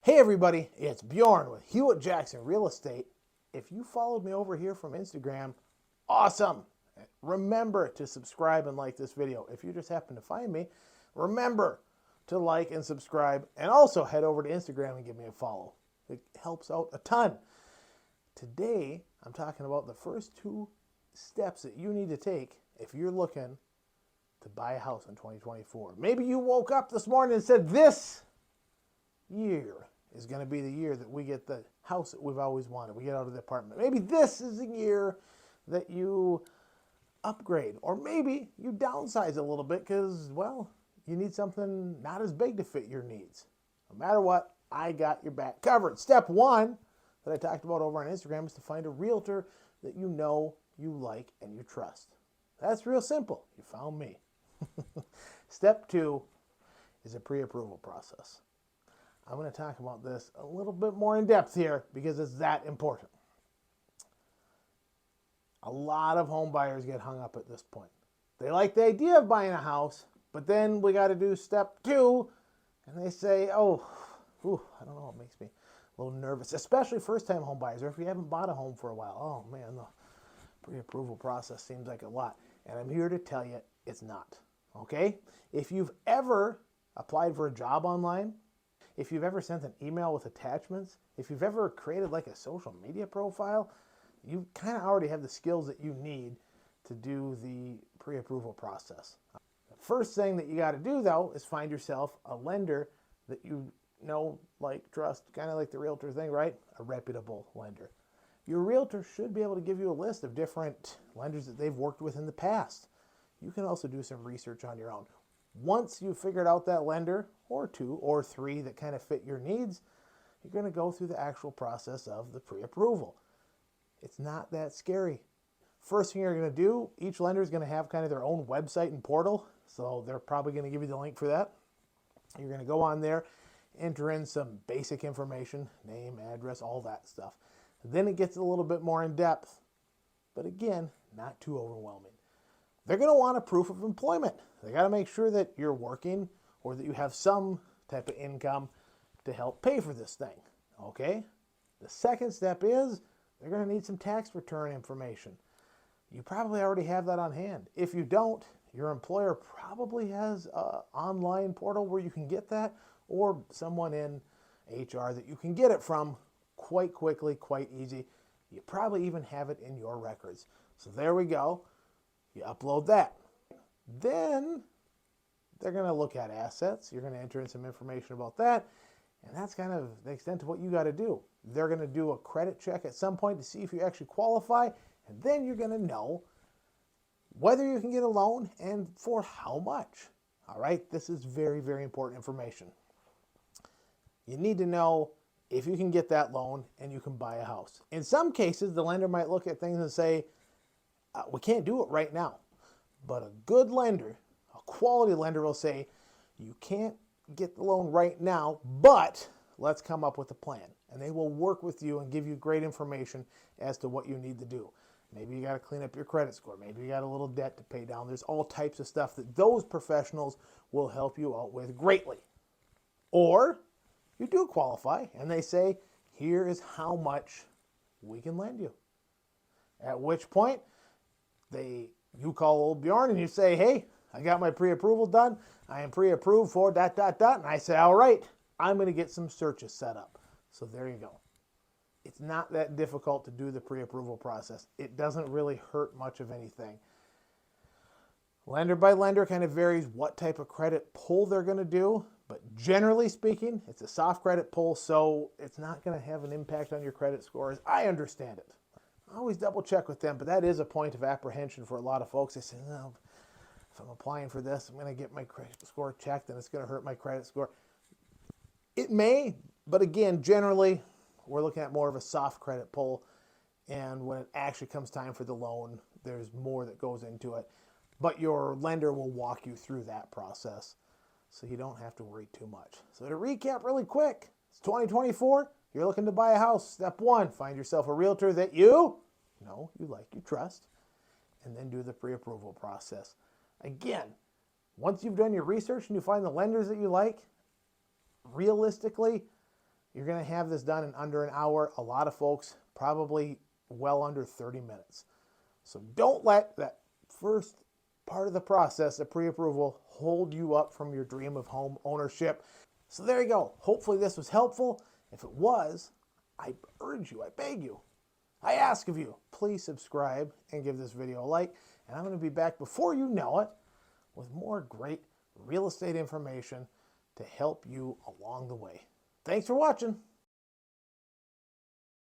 Hey everybody, it's Bjorn with Bjorn2Sell Real Estate. If you followed me over here from Instagram, awesome. Remember to subscribe and like this video. If you just happen to find me, remember to like and subscribe, and also head over to Instagram and give me a follow. It helps out a ton. Today, I'm talking about the first two steps that you need to take if you're looking to buy a house in 2024. Maybe you woke up this morning and said, this year is going to be the year that we get the house that we've always wanted. We get out of the apartment. Maybe this is the year that you upgrade, or maybe you downsize a little bit because, well, you need something not as big to fit your needs. No matter what, I got your back covered. Step one that I talked about over on Instagram is to find a realtor that you know, you like, and you trust. That's real simple. You found me. Step two is a pre-approval process. I'm going to talk about this a little bit more in depth here because it's that important. A lot of home buyers get hung up at this point. They like the idea of buying a house, but then we got to do step two, and they say, oh, I don't know, it makes me a little nervous, especially first-time home buyers, or if you haven't bought a home for a while. Oh man, the pre-approval process seems like a lot, and I'm here to tell you it's not, okay? If you've ever applied for a job online, if you've ever sent an email with attachments, if you've ever created like a social media profile, you kind of already have the skills that you need to do the pre-approval process. The first thing that you got to do, though, is find yourself a lender that you know, like, trust, kind of like the realtor thing, right? A reputable lender. Your realtor should be able to give you a list of different lenders that they've worked with in the past. You can also do some research on your own. Once you've figured out that lender, or two or three that kind of fit your needs, you're going to go through the actual process of the pre-approval. It's not that scary. First thing you're going to do, each lender is going to have kind of their own website and portal, so they're probably going to give you the link for that. You're going to go on there, enter in some basic information, name, address, all that stuff. Then it gets a little bit more in depth, but again, not too overwhelming. They're going to want a proof of employment. They got to make sure that you're working or that you have some type of income to help pay for this thing, okay? The second step is they're going to need some tax return information. You probably already have that on hand. If you don't, your employer probably has an online portal where you can get that, or someone in HR that you can get it from quite quickly, quite easy. You probably even have it in your records. So there we go. You upload that. Then they're going to look at assets. You're going to enter in some information about that. And that's kind of the extent of what you got to do. They're going to do a credit check at some point to see if you actually qualify. And then you're going to know whether you can get a loan and for how much. All right? This is very, very important information. You need to know if you can get that loan and you can buy a house. In some cases, the lender might look at things and say, we can't do it right now. But a good lender, a quality lender will say, you can't get the loan right now, but let's come up with a plan. And they will work with you and give you great information as to what you need to do. Maybe you got to clean up your credit score. Maybe you got a little debt to pay down. There's all types of stuff that those professionals will help you out with greatly. Or you do qualify and they say, here is how much we can lend you. At which point, you call old Bjorn and you say, hey, I got my pre-approval done. I am pre-approved for ... And I say, all right, I'm going to get some searches set up. So there you go. It's not that difficult to do the pre-approval process. It doesn't really hurt much of anything. Lender by lender kind of varies what type of credit pull they're going to do. But generally speaking, it's a soft credit pull, so it's not going to have an impact on your credit score as I understand it. I always double check with them, but that is a point of apprehension for a lot of folks. They say, no, if I'm applying for this, I'm going to get my credit score checked and it's going to hurt my credit score. It may, but again, generally, we're looking at more of a soft credit pull. And when it actually comes time for the loan, there's more that goes into it. But your lender will walk you through that process, so you don't have to worry too much. So to recap really quick, it's 2024. You're looking to buy a house. Step one, find yourself a realtor that you know, you like, you trust, and then do the pre-approval process. Again, once you've done your research and you find the lenders that you like, realistically, You're going to have this done in under an hour. A lot of folks, probably well under 30 minutes. So don't let that first part of the process, the pre-approval, hold you up from your dream of home ownership. So there you go. Hopefully this was helpful. If it was, I urge you, I beg you, I ask of you, please subscribe and give this video a like. And I'm going to be back before you know it with more great real estate information to help you along the way. Thanks for watching.